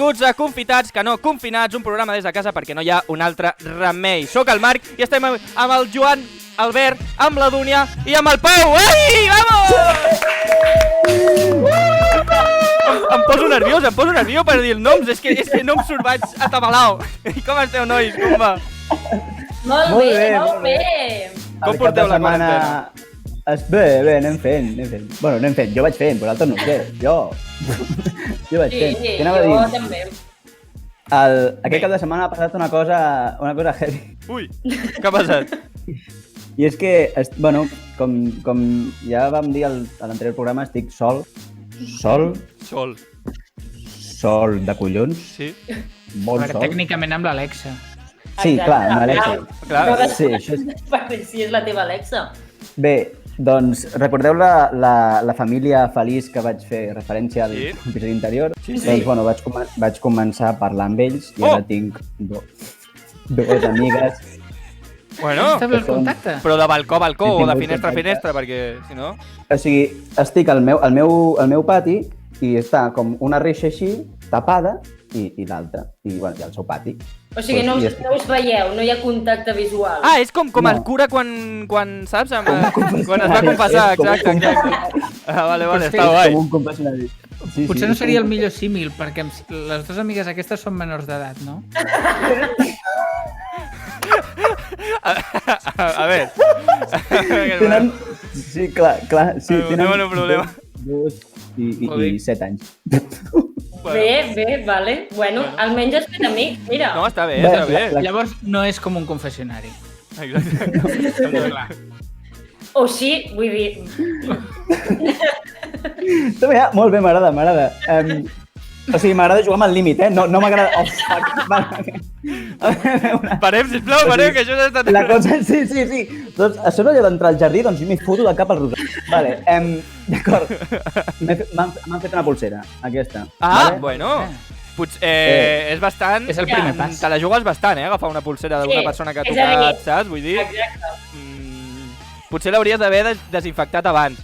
benvinguts a Confitats, que no confinats, un programa des de casa perquè no hi ha un altre remei. Soc el Marc i estem amb el Joan, Albert, amb la Dúnia i amb el Pau. Ei, vamos! Em poso nerviós per dir els noms, és que no em surt, vaig atabalau. Com esteu, nois? Com va? Molt bé. Com porteu la quarantena? Bé, anem fent. Bueno, anem fent, jo vaig fent, vosaltres no ho sé, jo vaig fent. Sí, jo també. Aquest cap de setmana ha passat una cosa heavy. Ui, què ha passat? I és que, bueno, com ja vam dir a l'anterior programa, estic sol de collons. Sí. Molt sol. Tècnicament amb l'Alexa. Sí, clar, amb l'Alexa. Clar. Sí, això és... Perquè si és la teva Alexa. Bé, doncs, recordeu la família feliç que vaig fer referència al episodi anterior? Sí. Doncs, bueno, vaig començar a parlar amb ells i ara tinc dues amigues. Bueno, Està bé el contacte. però de balcó a balcó o de finestra a finestra, perquè si no... O sigui, estic al meu pati i està com una reixa així, tapada, i l'altra, i bueno, hi ha el seu pati. O sigui, no us veieu, no hi ha contacte visual. Ah, és com el cura quan saps? Quan es va confessar, exacte. Vale, està guai. Com un confessionari. Sí, Potser no seria el millor símil, perquè les dues amigues aquestes són menors d'edat, no? A veure. Tenen... Sí, clar, sí, tenen... No problema. 2 i 7 anys. Bé, vale. Bueno, almenys has fet amics, mira. No, està bé. Llavors no és com un confessionari. Exacte. O sí, vull dir... Molt bé, m'agrada. O sigui, m'agrada jugar amb el límit, No m'agrada... Oh, fuck. Parem, sisplau, que això ja està... La cosa... Sí. Doncs, a sobre d'entrar al jardí, doncs jo m'hi foto de cap al rosat. Vale, d'acord. M'han fet una pulsera, aquesta. Ah, bueno. És bastant... És el primer pas. Te la jugues bastant, agafar una pulsera d'una persona que ha tocat, saps? Vull dir... Exacte. Potser l'hauries d'haver desinfectat abans.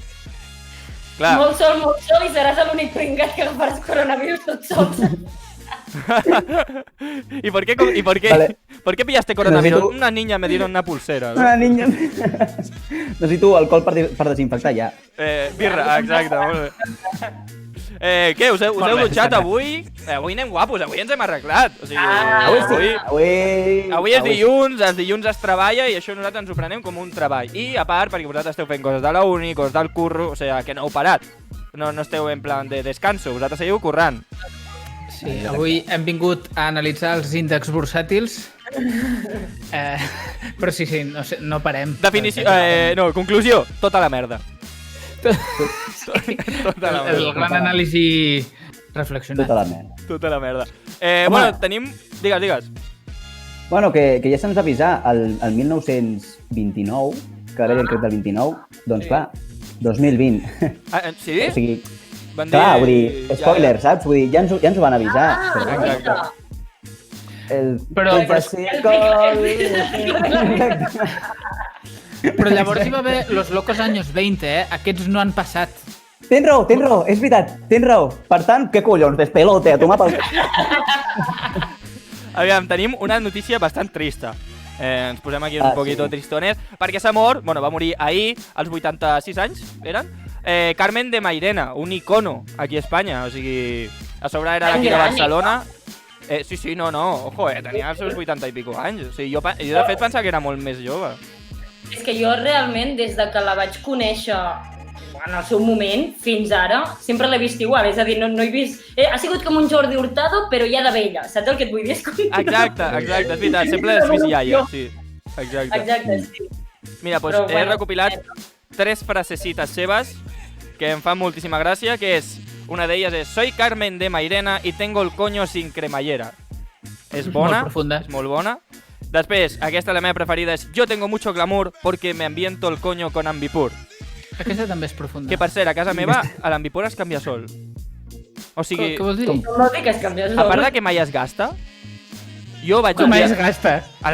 Clar. Molt sol, i seràs l'únic pringat que agafaràs coronavirus tot sol. ¿Y por qué? Vale. ¿Por qué pillaste coronavirus? Una niña me dieron una pulsera. ¿No? Una niña... Necessito alcohol per desinfectar ja. Birra, exacte, molt bé. Què, us heu dutxat avui? Avui anem guapos, avui ens hem arreglat. O sigui, avui és dilluns, els dilluns es treballa i això nosaltres ens ho prenem com un treball. I a part, perquè vosaltres esteu fent coses de la uni, coses del curro, o sigui, que no heu parat. No esteu en plan de descanso, vosaltres seguiu currant. Sí, avui hem vingut a analitzar els índexs bursàtils, però sí, no parem. Definició, no, conclusió, tota la merda. Tota la merda. El gran anàlisi reflexionat. Tota la merda. Bueno, tenim... Digues. Bueno, que ja se'ns va avisar el 1929, que ara el crec del 29, doncs clar, 2020. Sí? O sigui, Clar, vull dir, spoiler, saps? Vull dir, ja ens ho van avisar. Però llavors hi va haver Los Locos Años 20, Aquests no han passat. Tens raó, és veritat, tens raó. Per tant, què collons, despelote, a tomar pel... Aviam, tenim una notícia bastant trista. Ens posem aquí un poquito tristones, perquè s'ha mort, va morir ahir, als 86 anys, eren? Carmen de Mairena, un icono aquí a Espanya, o sigui, a sobre era d'aquí de Barcelona. Sí, no, ojo, tenia els seus 80 i pico anys, o sigui, jo de fet pensava que era molt més jove. És que jo realment, des de que la vaig conèixer en el seu moment, fins ara, sempre l'he vist igual, és a dir, no he vist... Ha sigut com un Jordi Hurtado, però ja de vella, saps el que et vull dir? Exacte, és veritat, sempre l'has vist iaia, sí. Exacte, sí. Mira, doncs he recopilat 3 frasecites seves que em fan moltíssima gràcia, que és, una d'elles és Soy Carmen de Mairena y tengo el coño sin cremallera. És bona, és molt bona. Després, aquesta la meva preferida és Yo tengo mucho glamour porque me ambiento el coño con Ambipur. Aquesta també és profunda. Que per cert, a casa meva, a l'Ambipur es canvia sol. O sigui... Què vols dir? Com vol dir que es canvia sol? A part de que mai es gasta, jo vaig... Com mai es gasta? A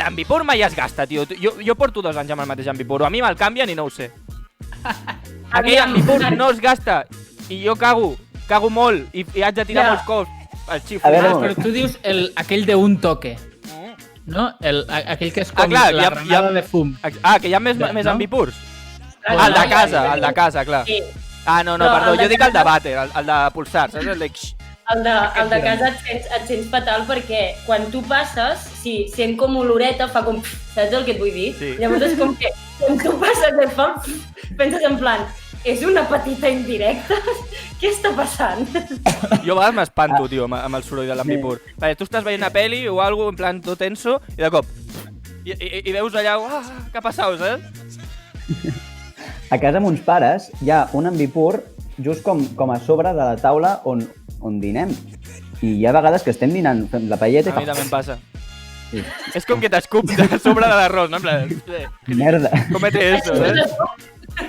l'Ambipur mai es gasta, tio. Jo porto 2 anys amb el mateix Ambipur, o a mi me'l canvien i no ho sé. Aquell Ambipur no es gasta i jo cago molt i haig de tirar molts cops El xifre. Però tu dius aquell de un toque, no? Aquell que és com clar, la granada de fum. Que hi ha més ambipurs. El de casa, clar. Sí. No, perdó, jo dic el de vàter, el de pulsar, saps? El de casa et sents fatal perquè quan tu passes, si sent com oloreta, fa com... Saps el que et vull dir? Sí. Llavors és com que quan tu passes et fa... Penses en plan, és una petita indirecta? Què està passant? Jo a vegades m'espanto, tio, amb el soroll de l'ambipur. Perquè tu estàs veient una pel·li o alguna cosa, en plan tot tenso, i de cop... I veus allà, què ha passat, saps? A casa amb uns pares hi ha un ambipur just com a sobre de la taula on dinem. I hi ha vegades que estem dinant, fem la paelleta i A mi també em passa. Sí. És com que t'escup a sobre de l'arròs, no? En plan... Merda. Comete eso, saps?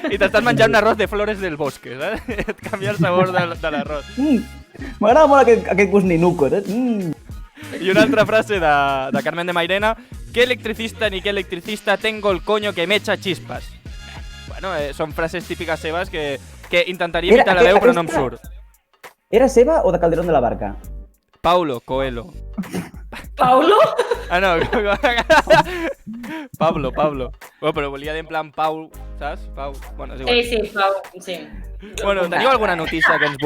I t'estàs menjant un arròs de flores del bosque, saps? Et canvia el sabor de l'arròs. M'agrada molt aquest gust ninuco, saps? I una altra frase de Carmen de Mairena. ¿Qué electricista ni qué electricista tengo el coño que me echa chispas? Bueno, són frases típiques seves que intentaria imitar la veu però no em surt. Era seva o de Calderón de la Barca? Paulo Coelho. Paulo? No. Pablo. Bueno, però volia dir en plan Pau, saps? Pau. Bueno, és igual. Sí, Pau, sí. Bueno, teniu alguna notícia que ens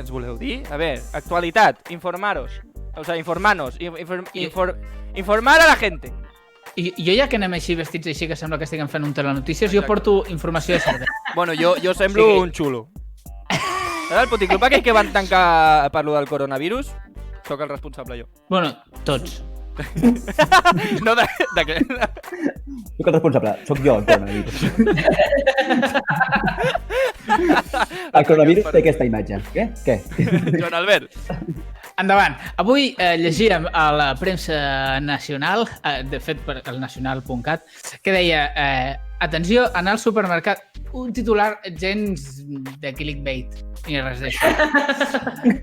voleu dir? A ver, actualitat, informaros. O sea, informarnos. Informar a la gente. I jo ja que anem així vestits així que sembla que estiguem fent un telenotícies, jo porto informació de cervesa. Bueno, jo semblo un xulo. Saps el puticlub aquell que van tancar per lo del coronavirus? Soc el responsable jo. Bueno, tots. No, de què? Soc el responsable, soc jo el coronavirus. El coronavirus té aquesta imatge. Què? Joan Albert. Endavant. Avui llegíem a la premsa nacional, de fet per el nacional.cat, que deia, atenció, anar al supermercat, un titular gens de clickbait, ni res d'això.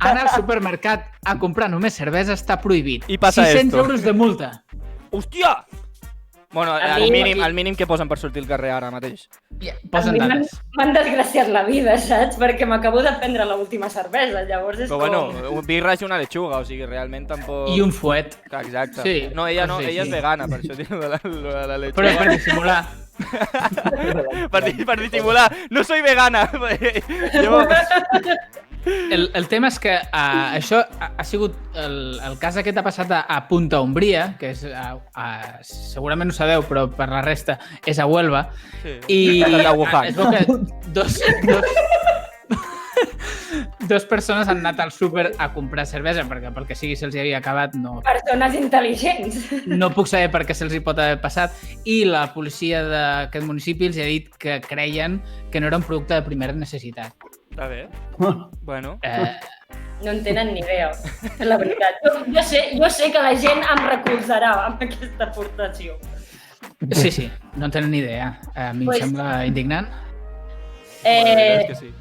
Anar al supermercat a comprar només cervesa està prohibit. I passa 600 euros de multa. Hòstia! Bueno, el mínim que posen per sortir al carrer ara mateix. Posen dades. M'han desgraciat la vida, saps? Perquè m'acabo de prendre l'última cervesa, llavors és Però bueno, un birra i una lechuga, o sigui, realment tampoc... I un fuet. Exacte. Sí. No, ella és vegana, per això diu de la lechuga. Però per dissimular. per dissimular. No soy vegana. El tema és que això ha sigut el cas aquest ha passat a Punta Umbria, que és segurament ho sabeu, però per la resta és a Huelva. Sí. I es veu que dos persones han anat al súper a comprar cervesa, perquè pel que sigui se'ls havia acabat. Persones intel·ligents. No puc saber per què se'ls hi pot haver passat. I la policia d'aquest municipi els ha dit que creien que no era un producte de primera necessitat. A ver. Bueno. No en tenen ni idea, la veritat. Jo sé que la gent em recolzarà amb aquesta aportació. Sí, no en tenen ni idea. A mi em sembla indignant. És que sí.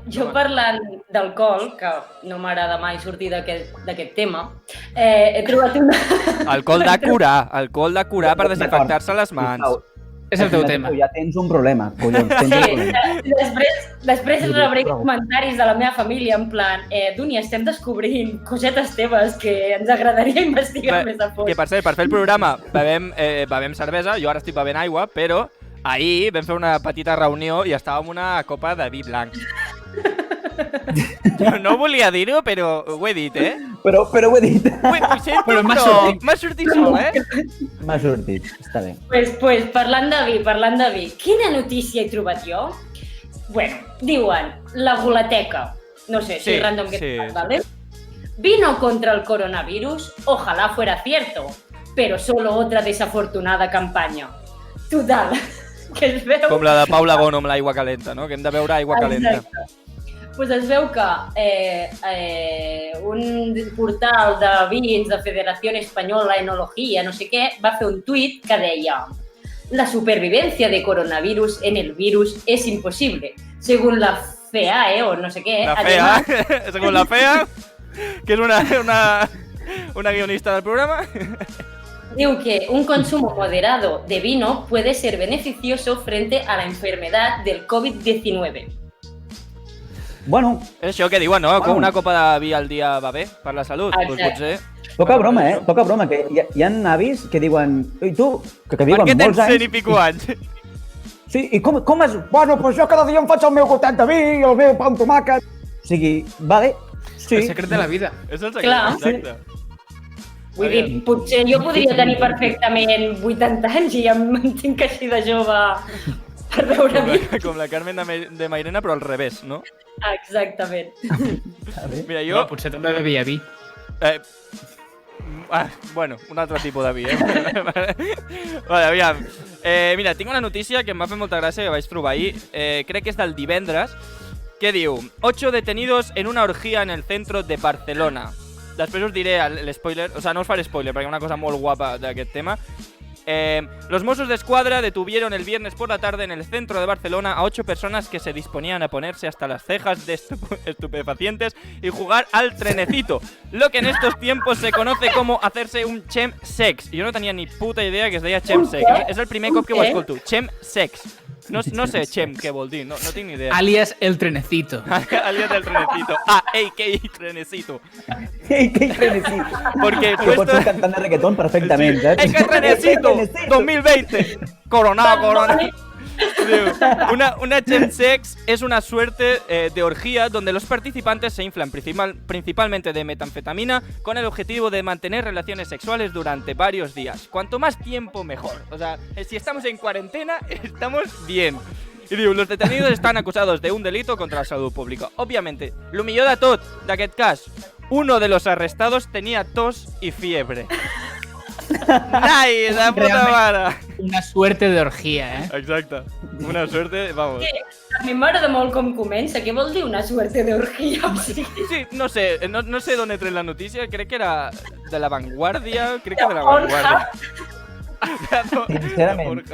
Jo parlant d'alcohol, que no m'agrada mai sortir d'aquest tema, he trobat una... Alcohol de curar per desinfectar-se les mans. És el teu tema. Ja tens un problema, collons. Després rebré comentaris de la meva família en plan Duni, estem descobrint cosetes teves que ens agradaria investigar més a fons. Que per cert, per fer el programa bevem cervesa, jo ara estic bevent aigua, però ahir vam fer una petita reunió i estàvem una copa de vi blanc. No volia dir-ho, però ho he dit, Però ho he dit. Però m'ha sortit sol, M'ha sortit, està bé. Pues parlant de vi, quina notícia he trobat jo? Bueno, diuen, la Gulateca, no sé, si random que es ¿vale? Vino contra el coronavirus, ojalá fuera cierto, pero solo otra desafortunada campaña. Total, que es veu... Com la de Paula Bono amb l'aigua calenta, no? Que hem de beure aigua calenta. Pues es veu que un portal de vins de Federación Española Enología, no sé què, va fer un tuit que deia la supervivencia de coronavirus en el virus es imposible. Según la FEAE, o no sé què... La FEA, según la FEA, que és una guionista del programa. Diu que un consumo moderado de vino puede ser beneficioso frente a la enfermedad del COVID-19. Bueno... És això que diuen, no? Que una copa de vi al dia va bé per la salut. Doncs potser... Poca broma, Poca broma, que hi ha avis que diuen... I tu, que diuen molts anys... Per què tens 100 i pico anys? Sí, i com és? Bueno, doncs jo cada dia em faig el meu gotet de vi, el meu pa amb tomàquet... O sigui, vale, sí. El secret de la vida. És el secret, exacte. Vull dir, potser jo podria tenir perfectament 80 anys i em mantinc així de jove per veure vi. Com la Carmen de Mairena, però al revés, no? Exactament. Mira, jo... Potser també bevia vi. Bueno, un altre tipus de vi, Vale, aviam. Mira, tinc una notícia que em va fer molta gràcia que vaig trobar ahir. Crec que és del divendres, que diu 8 detenidos en una orgía en el centro de Barcelona. Després us diré l'espoiler, o sea, no us faré spoiler, perquè hi ha una cosa molt guapa d'aquest tema. Los Mossos de Escuadra detuvieron el viernes por la tarde en el centro de Barcelona a 8 personas que se disponían a ponerse hasta las cejas de estupefacientes y jugar al trenecito, lo que en estos tiempos se conoce como hacerse un chemsex. Jo no tenia ni puta idea que es deia chemsex. És el primer cop que ho escolto. Chemsex. No sé chem què vol dir, no tinc ni idea. Alias el trenecito. Alias el trenecito. A.K.A. trenecito. A.K.A. trenecito. Porque que pots ser cantant de reggaeton perfectament, saps? Es que trenecito 2020. Corona. Una chemsex es una suerte de orgía donde los participantes se inflan principalmente de metanfetamina con el objetivo de mantener relaciones sexuales durante varios días. Cuanto más tiempo, mejor. O sea, si estamos en cuarentena, estamos bien. Y diu, los detenidos están acusados de un delito contra la salud pública. Obviamente, lo millor de tot d'aquest cas, uno de los arrestados tenía tos y fiebre. ¡Nice! ¡La puta mare! Una suerte de orgía, Exacte. Una suerte, vamos. A mi m'agrada molt com comença. Què vol dir una suerte de orgía? Sí, no sé d'on he tret la notícia. Crec que era de La Vanguardia. Crec que de La Vanguardia.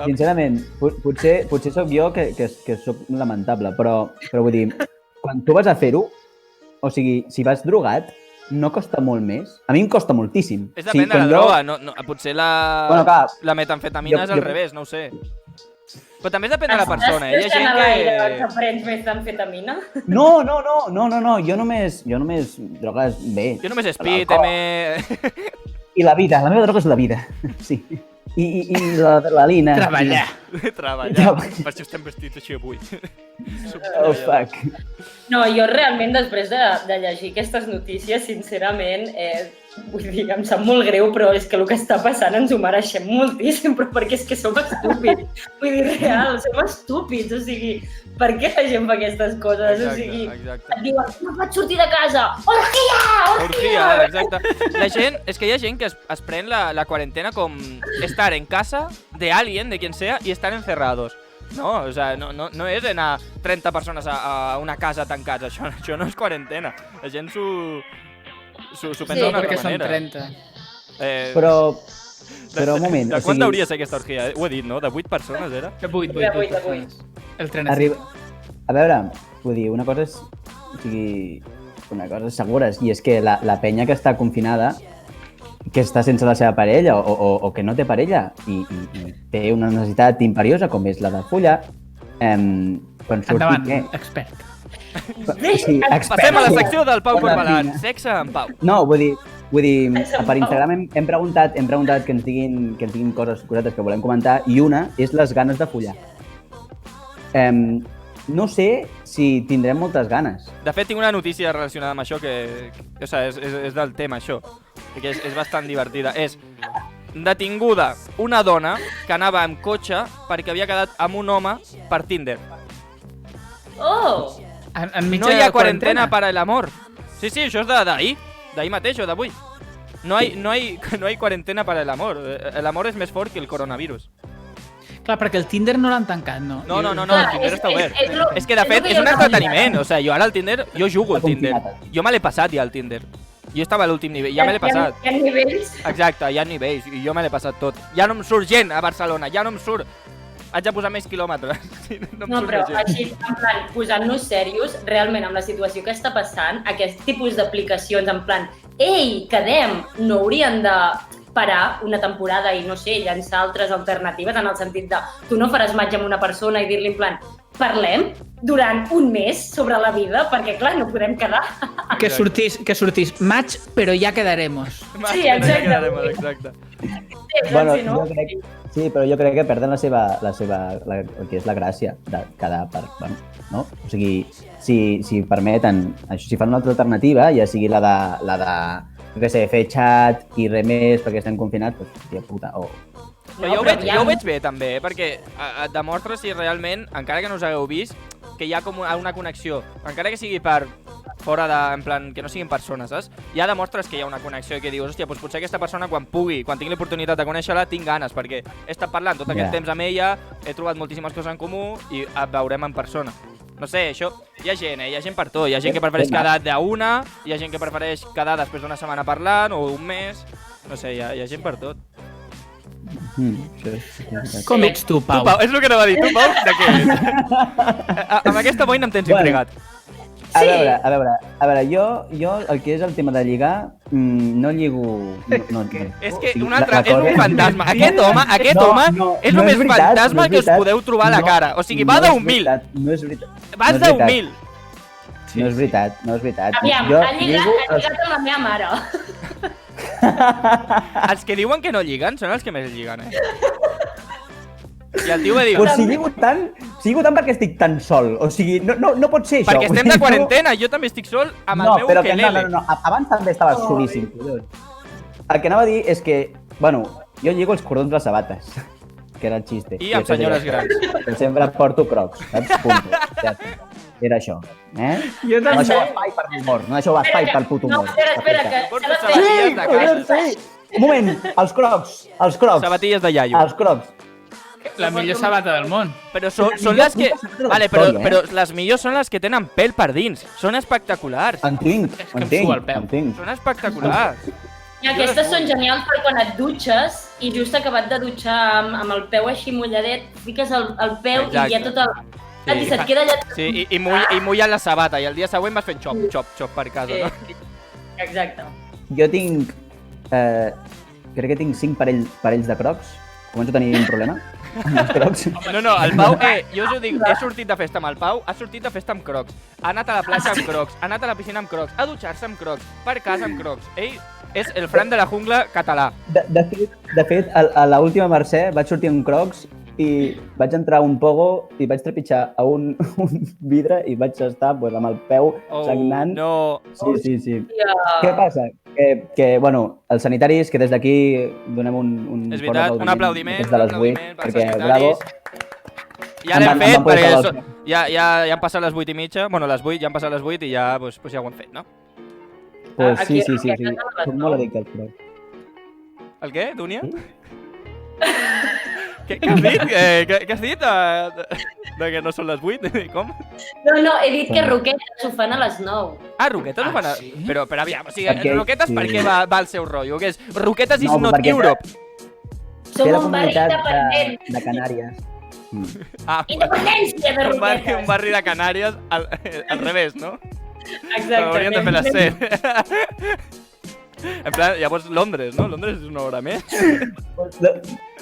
Sincerament, potser sóc jo que sóc lamentable, però vull dir, quan tu vas a fer-ho, o sigui, si vas drogat, no costa molt més. A mi em costa moltíssim. És depèn de la droga. Potser la metanfetamina és al revés, no ho sé. Però també depèn de la persona. Hi ha gent que... que prens metanfetamina? No. Jo només drogues bé. Jo només speed, I la vida. La meva droga és la vida. Sí. I l'adrenalina. Treballar. Per això estem vestits així avui. Oh, fuck. No, jo realment, després de llegir aquestes notícies, sincerament, vull dir, em sap molt greu, però és que el que està passant ens ho mereixem moltíssim, però perquè és que som estúpids. Vull dir, real, som estúpids, o sigui, per què la gent fa aquestes coses? O sigui, et diuen, no pots sortir de casa, orgia! Exacte. La gent, és que hi ha gent que es pren la quarantena com estar en casa de alguien, de quien sea, y estar encerrados. No, o sea, no és anar 30 persones a una casa tancats, això no és quarantena. La gent s'ho pensa d'una altra manera. Perquè són 30. Però un moment. De quant hauria ser aquesta orgia? Ho he dit, no? De 8 persones, era? De 8 persones. El trenecito. A veure, vull dir, una cosa és segura, i és que la penya que està confinada, que està sense la seva parella o que no té parella i té una necessitat imperiosa com és la de follar, quan surti... Endavant, expert. Sí, expert. Passem a la secció del Pau Corbalan. Sexe amb Pau. No, vull dir, per Instagram hem preguntat que ens diguin cosetes que volem comentar i una és les ganes de follar. No sé si tindrem moltes ganes. De fet, tinc una notícia relacionada amb això que és del tema, això. Que és bastant divertida. És detinguda una dona que anava amb cotxe perquè havia quedat amb un home per Tinder. Oh! No hi ha quarantena para el amor. Sí, això és d'ahir mateix o d'avui. No hay quarantena para el amor. El amor és més fort que el coronavirus. Clar, perquè el Tinder no l'han tancat, no? No, el Tinder està obert. És que, de fet, és un entreteniment. O sigui, jo ara al Tinder, jo jugo al Tinder. Jo me l'he passat ja al Tinder. Jo estava a l'últim nivell, ja me l'he passat. Hi ha nivells? Exacte, hi ha nivells, i jo me l'he passat tot. Ja no em surt gent a Barcelona, ja no em surt... Haig de posar més quilòmetres. No, però així, en plan, posant-nos serios, realment amb la situació que està passant, aquest tipus d'aplicacions, en plan, ei, quedem, no haurien de parar una temporada i, no sé, llançar altres alternatives en el sentit de tu no faràs match amb una persona i dir-li en plan parlem durant un mes sobre la vida, perquè, clar, no podem quedar. Que sortís maig, però ja quedaremos. Sí, exacte. Exacte. Bueno, però jo crec que perden el que és la gràcia de quedar per... Bueno, no? O sigui, si permeten, si fan una altra alternativa, ja sigui la de jo què sé, fer xat i res més perquè estem confinats, doncs, tia puta, Però jo ho veig bé, també, perquè et demostra si realment, encara que no us hagueu vist, que hi ha com una connexió. Encara que sigui per fora de... en plan, que no siguin persones, saps? Ja demostres que hi ha una connexió i que dius, hòstia, doncs potser aquesta persona quan pugui, quan tingui l'oportunitat de conèixer-la, tinc ganes, perquè he estat parlant tot aquest temps amb ella, he trobat moltíssimes coses en comú i et veurem en persona. No sé, això... Hi ha gent per tot. Hi ha gent que prefereix quedar d'una, hi ha gent que prefereix quedar després d'una setmana parlant o un mes. No sé, hi ha gent per tot. Com ets tu, Pau? Tu, Pau, és el que anava a dir. Tu, Pau, de què ets? Amb aquesta boina em tens intrigat. A veure, jo el que és el tema de lligar, no lligo... No, és que un altre, és un fantasma. Aquest home és el més fantasma que us podeu trobar a la cara. O sigui, va d'humil. No és veritat. Vas d'humil. No és veritat. Aviam, ha lligat amb la meva mare. Els que diuen que no lliguen són els que més lliguen, I el tio va dir... Pues si lligo tant perquè estic tan sol. O sigui, no pot ser això. Perquè estem de quarantena, jo també estic sol amb el meu ukelele. No, abans també estava solíssim. El que anava a dir és que, bueno, jo lligo els cordons de les sabates, que era el xiste. I amb senyores grans. Que sempre porto crocs, saps? Punto. Era això, Jo No deixeu espai per l'humor, no deixeu espai pel puto humor. No, espera, que... Porto sabatilles de casa. Un moment, els crocs. Sabatilles de iaio. Els crocs. La millor sabata del món. Però són les que... Vale, però les millors són les que tenen pèl per dins. Són espectaculars. En tinc. Són espectaculars. I aquestes són genials per quan et dutxes i just acabat de dutxar amb el peu així mulladet, fiques el peu i ja tot el... I se't queda allà... Sí, i mullen la sabata i el dia següent vas fent xop per casa, no? Exacte. Jo tinc... crec que tinc 5 parells de crocs. Començo a tenir un problema amb els crocs. No, el Pau, jo us ho dic, he sortit de festa amb el Pau, ha sortit de festa amb crocs, ha anat a la platja amb crocs, ha anat a la piscina amb crocs, a dutxar-se amb crocs, per casa amb crocs. Ell és el Fran de la jungla català. De fet, a l'última Mercè vaig sortir amb crocs i vaig entrar a un pogo i vaig trepitjar a un vidre i vaig estar amb el peu sagnant. No. Sí. Què passa? Que, bueno, els sanitaris, que des d'aquí donem un és veritat, un aplaudiment de les 8, perquè bravo. Ja l'hem fet, perquè ja han passat les 8:30, bueno, les 8, ja han passat les 8 i ja ja ho hem fet, no? Pues sí. Soc molt addicte al croc. El què, Dúnia? Què has dit? Què has dit? De que no són les 8? Com? No, he dit que Roquetes ho fan a les 9. Ah, Roquetes ho fan a... Sí? Però aviam, o sigui, Roquetes per què va el seu rotllo? Què és? Roquetes is not Europe. Som un barri independent. De Canàries. Independència de Roquetes. Un barri de Canàries al revés, no? Exacte. Haurien de fer les 7. En plan, llavors Londres, no? Londres és una hora més.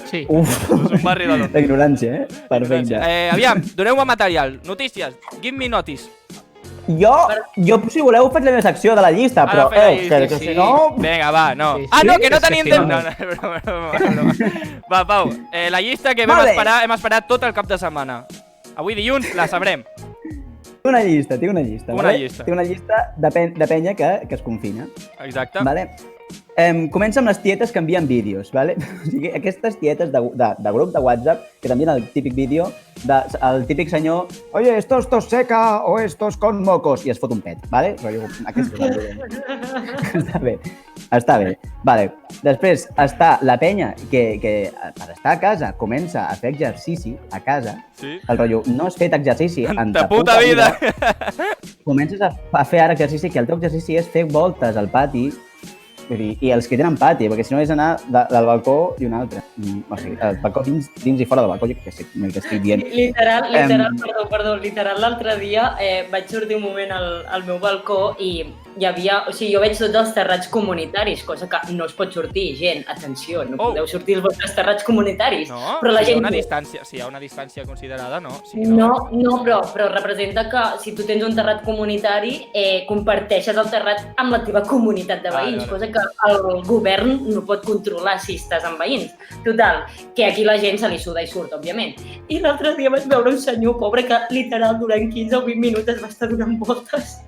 Sí. Uf, És un barri de Londres. Ignorància, Perfecte. Aviam, doneu-me material. Notícies. Give me notice. Jo, si voleu, faig la meva secció de la llista, però, que si no... Vinga, va, no. Sí, Ah, no, que no és que tenim sí, temps. No. Va, Pau, la llista que hem esperat tot el cap de setmana. Avui dilluns la sabrem. Tinc una llista. Tinc una llista de penya que es confina. Exacte. Vale? Comença amb les tietes que envien vídeos, vale? O sigui, aquestes tietes de grup de WhatsApp que t'envien el típic vídeo del típic senyor oye, esto es tos seca o esto es con mocos i es fot un pet, vale? Està bé. Vale. Després està la penya que per estar a casa comença a fer exercici a casa. Sí. El rotllo, no has fet exercici en ta puta vida. Comences a fer ara exercici, que el teu exercici és fer voltes al pati Vull dir, i els que tenen pati, perquè si no és anar del balcó i un altre. O sigui, el balcó dins i fora del balcó, jo que sé el que estic dient. Literal, l'altre dia vaig sortir un moment al meu balcó i hi havia... O sigui, jo veig tots els terrats comunitaris, cosa que no es pot sortir, gent. Atenció, no podeu sortir els vostres terrats comunitaris. No, però la si gent... hi ha una distància considerada, no. Però representa que si tu tens un terrat comunitari, comparteixes el terrat amb la teva comunitat de veïns, cosa que el govern no pot controlar si estàs amb veïns. Total, que aquí la gent se li suda i surt, òbviament. I l'altre dia vaig veure un senyor pobre que literal durant 15 o 20 minuts va estar donant voltes.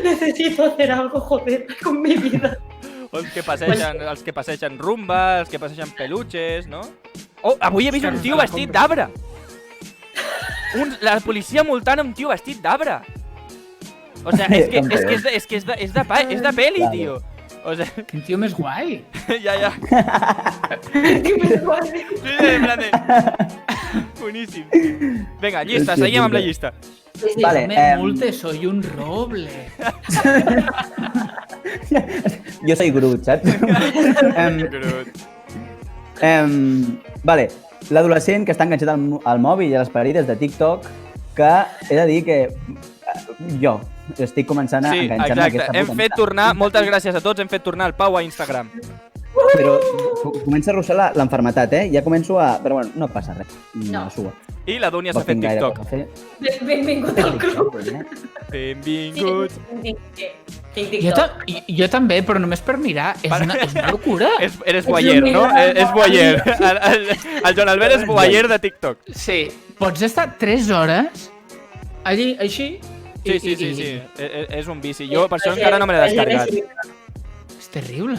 Necesito hacer algo, joder, con mi vida. Els que passegen rumba, els que passegen peluches, no? Oh, avui he vist un tio vestit d'arbre! La policia multant un tio vestit d'arbre! O sigui, és de peli, tio. O sigui... Quin tio més guai. Ja. Quin tio més guai. Sí, boníssim. Vinga, llista, seguim amb la llista. Vale, me multe, soy un roble. Jo soy Groot, saps? Vale, l'adolescent que està enganxat al mòbil i a les parides de TikTok, que he de dir que jo estic començant a enganxar-me a aquesta hem fet tornar, moltes gràcies a tots, hem fet tornar el Pau a Instagram. Però comença a arrossegar l'enfermetat, Ja començo a... Però bueno, no passa res. No. I la Dúnia s'ha fet TikTok. Benvingut al club. Benvingut. Jo també, però només per mirar. És una locura. Eres voyeur, no? És voyeur. El Joan Albert és voyeur de TikTok. Sí. Pots estar 3 hores allí, així... Sí. És un vici. Jo per això encara no me l'he descarregat. És terrible.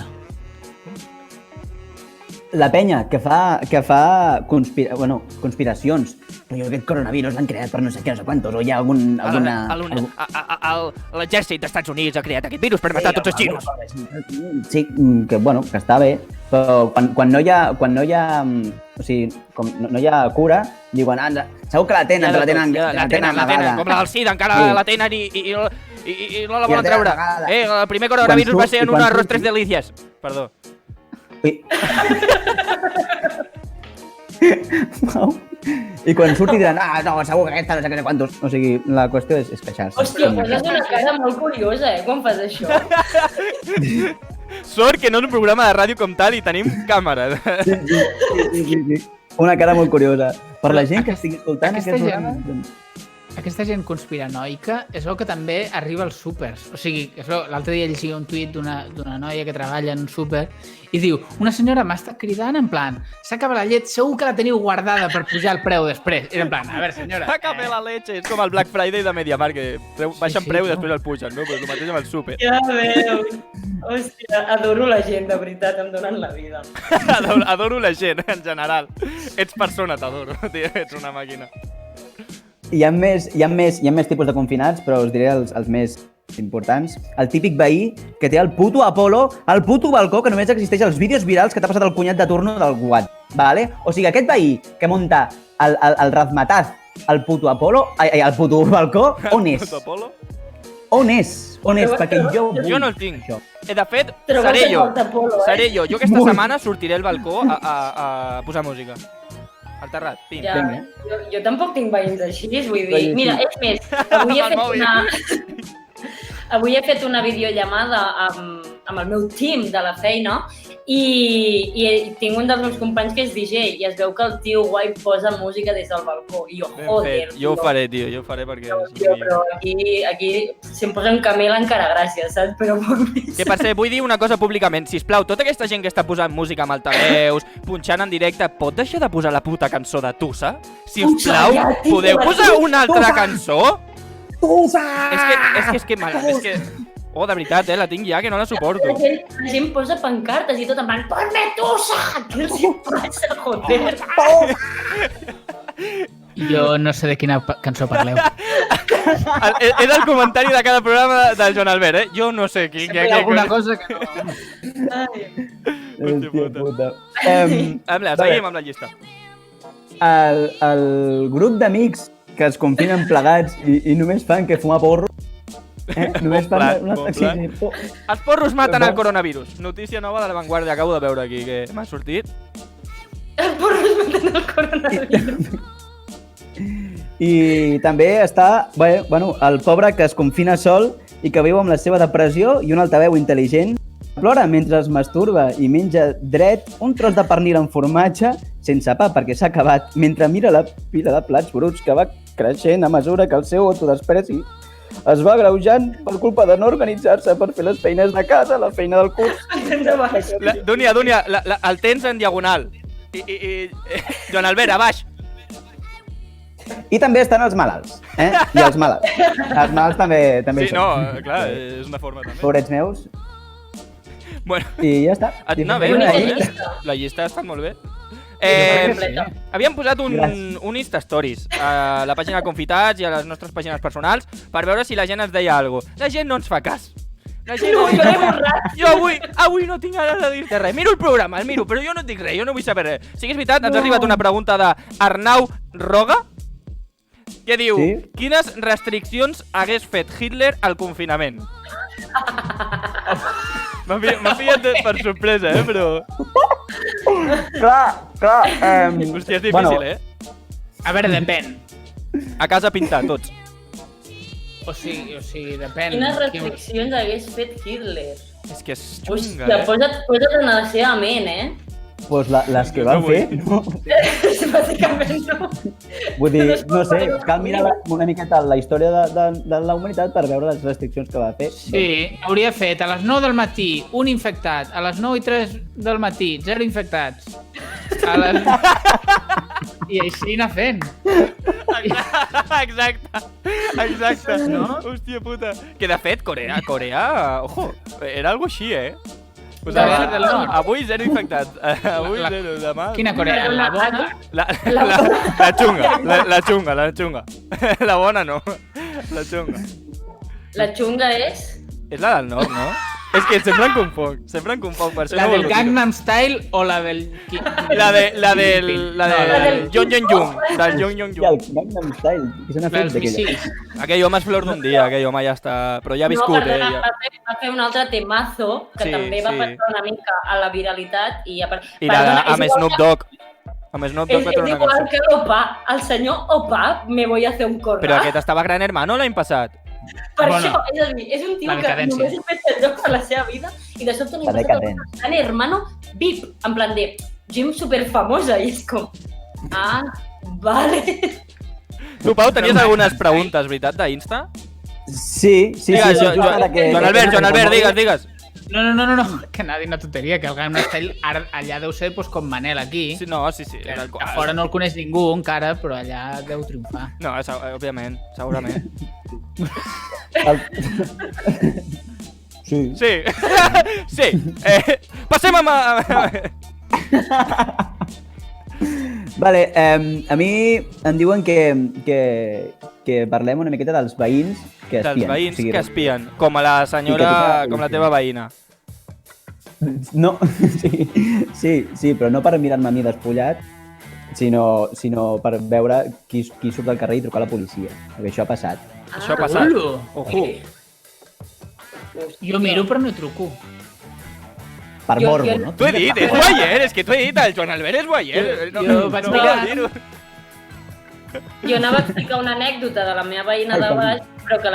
La penya que fa conspiracions. Però jo aquest coronavirus l'han creat per no sé què, no sé quantos, o hi ha alguna... L'exèrcit dels Estats Units ha creat aquest virus per matar tots els xinos. Sí, que està bé, però quan no hi ha... O sigui, com no hi ha cura, diuen, segur que la tenen amagada. Com la del SIDA, encara la tenen i no la volen treure. El primer coronavirus va ser en un arroz tres delicias. Perdó. I quan surti diran, no, segur que aquesta no sé què quantos. O sigui, la qüestió és queixar-se. Hòstia, poses una cara molt curiosa, quan fas això. Sort que no és un programa de ràdio com tal i tenim càmera. Sí. Una cara molt curiosa. Per la gent que estigui escoltant aquest programa... Aquesta gent conspiranoica és el que també arriba als súpers. O sigui, l'altre dia llegia un tuit d'una noia que treballa en un súper i diu, una senyora m'ha estat cridant en plan, s'acaba la llet, segur que la teniu guardada per pujar el preu després. I en plan, a veure, senyora... S'acaba la leche. És com el Black Friday de Mediamar, que baixen preu i després el pugen, no? Però el mateix amb el súper. Ja veus. Hòstia, adoro la gent, de veritat, em donen la vida. Adoro la gent, en general. Ets persona, t'adoro, tio, ets una màquina. Hi ha més tipus de confinats, però us diré els més importants. El típic veí que té el puto Apolo al puto balcó, que només existeix als vídeos virals que t'ha passat el cunyat de turno del WhatsApp, vale? O sigui, aquest veí que munta el razmataz al puto Apolo, al puto balcó, on és? On és? Perquè jo no el tinc. De fet, seré jo. Jo aquesta setmana sortiré al balcó a posar música. Al terrat, pim. Ja, jo tampoc tinc veïns així, vull dir... Mira, és més, avui he fet una videollamada amb el meu team de la feina i tinc un dels meus companys que és DJ i es veu que el tio guai posa música des del balcó. I jo, joder... Jo ho faré, tio, jo ho faré perquè... Però aquí si em posa un camel encara gràcies, saps? Però poc més. Que per ser, vull dir una cosa públicament. Sisplau, tota aquesta gent que està posant música amb altaveus, punxant en directe, pot deixar de posar la puta cançó de Tussa? Sisplau, podeu posar una altra cançó? Tussa! És que... Oh, de veritat, la tinc ja, que no la suporto. La gent posa pancartes i tot en plan, ponme Tussa! Què els hi passa, joder? Jo no sé de quina cançó parleu. És el comentari de cada programa del Joan Albert, Jo no sé qui... Sempre hi ha alguna cosa que no... Hòstia puta. Seguim amb la llista. El grup d'amics que es confinen plegats i només fan que fumar porro, Només Bon fan plan, una bon taxi. Els porros maten el coronavirus. Notícia nova de La Vanguardia, acabo de veure aquí, que m'ha sortit. Els porros maten el coronavirus. I també està, bueno, el pobre que es confina sol i que viu amb la seva depressió i un altaveu intel·ligent plora mentre es masturba i menja dret un tros de pernil amb formatge sense pa perquè s'ha acabat mentre mira la pila de plats bruts que va creixent a mesura que el seu autodespreci es va agreujant per culpa de no organitzar-se per fer les feines de casa, la feina del curs. Dúnia, el tens en diagonal. I Joan Albert, a baix. I també estan els malalts, I els malalts. Els malalts també Sí, no, clar, és una forma també. Pobrets meus. Bueno, I ja està. no, bé, la llista ha estat molt bé. Havíem posat un Insta Stories a la pàgina Confitats i a les nostres pàgines personals per veure si la gent ens deia alguna cosa. La gent no ens fa cas. La gent jo avui no tinc ganes de dir-te res. Miro el programa, el miro, però jo no et dic res, jo no vull saber res. Sí que és veritat, ens ha arribat una pregunta d'Arnau Roga que diu, quines restriccions hagués fet Hitler al confinament? M'ha pillat per sorpresa, però... Clar. Hòstia, és difícil, A veure, depèn. A casa pintar, tots. O sigui, depèn. Quines restriccions hagués fet Hitler? És que és xunga, Hòstia, posa't en la seva ment, Doncs les que van fer, no? Bàsicament no. Vull dir, no sé, cal mirar una miqueta la història de la humanitat per veure les restriccions que va fer. Sí, hauria fet a les 9 del matí un infectat, a les 9 i 3 del matí 0 infectats. I així anar fent. Exacte. No? Hòstia puta. Que de fet, Corea, ojo, era algo així, Avui 0 infectats, avui 0, demà... Quina Corea? La bona? La xunga. La bona no, la xunga. La xunga és? És la del nord, no? És que sempre em confoc, per això la no del Gangnam Style o la del... La del Jong Jong-Jung. Del Jong Jong-Jung. El Gangnam Style, que s'ha fet d'aquella. Aquell home és flor d'un dia, aquell home ja està... Però ja ha viscut, No, perdona, va fer un altre temazo que també va passar una mica a la viralitat i... I amb Snoop Dogg. Amb Snoop Dogg va treure una cançó. És igual que l'Opa, el senyor Opa, me voy a hacer un corral. Però aquest estava Gran Hermano l'any passat. Per això, és a dir, és un tio que només ha fet el joc a la seva vida i de sobte li passa un Gran Hermano VIP, en plan de Jim superfamosa, i és com... Ah, vale. Tu, Pau, tenies algunes preguntes, veritat, d'Insta? Sí. Joan Albert, digues. No, que anava a dir una tonteria, que el Gangnam Style allà deu ser com Manel aquí. Sí. A fora no el coneix ningú encara, però allà deu triomfar. No, òbviament, segurament. Sí. Passem a... Vale, a mi em diuen que parlem una miqueta dels veïns que espien. Dels veïns que espien, com a la senyora, com la teva veïna. No, sí, però no per mirar-me a mi despullat, sinó per veure qui surt al carrer i trucar a la policia, perquè això ha passat. Això ha passat. Ojo. Jo miro però no truco. Per morbo, no? T'ho he dit, és guaier, és que t'ho he dit, el Joan Albert és guaier. Jo vaig mirar... Jo anava a explicar una anècdota de la meva veïna de baix, però que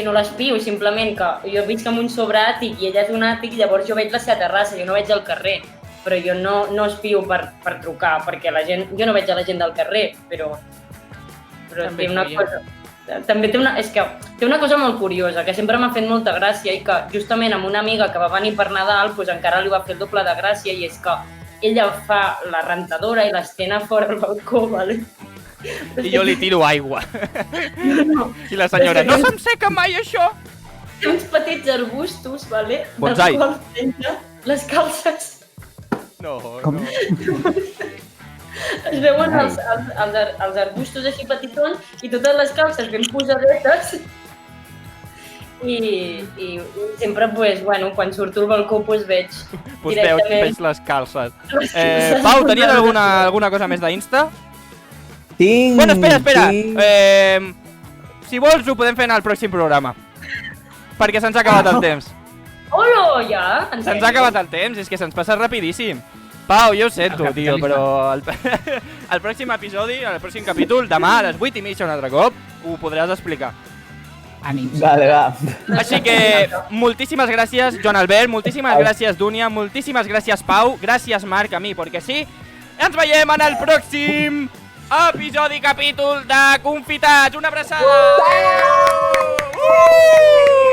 no l'espio, simplement que jo visc en un sobreàtic i ella és un àtic, llavors jo veig la seva terrassa, jo no veig el carrer, però jo no espio per trucar, perquè jo no veig a la gent del carrer, però té una cosa... També té una cosa molt curiosa, que sempre m'ha fet molta gràcia i que justament amb una amiga que va venir per Nadal doncs encara li va fer el doble de gràcia, i és que ella fa la rentadora i l'estena fora al balcó, ¿vale? I jo li tiro aigua. I la senyora, no se'm seca mai això! Té uns petits arbustos, ¿vale? Bonsai. Dels quals penja les calces. No. Es veuen els arbustos així petitons i totes les calces ben posadetes i sempre, quan surto al balcó, veig directament... Veig les calces. Pau, tenies alguna cosa més d'Insta? Tinc... Bueno, espera. si vols, ho podem fer en el pròxim programa. Perquè se'ns ha acabat el temps. Hola, ja? Se'ns ha acabat el temps, és que se'ns passa rapidíssim. Pau, jo ho sento, tio, però el pròxim episodi, el pròxim capítol, demà a les 8:30 un altre cop, ho podràs explicar. Ànims. Vale, va. Així que moltíssimes gràcies, Joan Albert, moltíssimes gràcies, Dúnia, moltíssimes gràcies, Pau, gràcies, Marc, a mi, perquè sí. Ens veiem en el pròxim episodi, capítol de Confitats. Una abraçada! Adéu!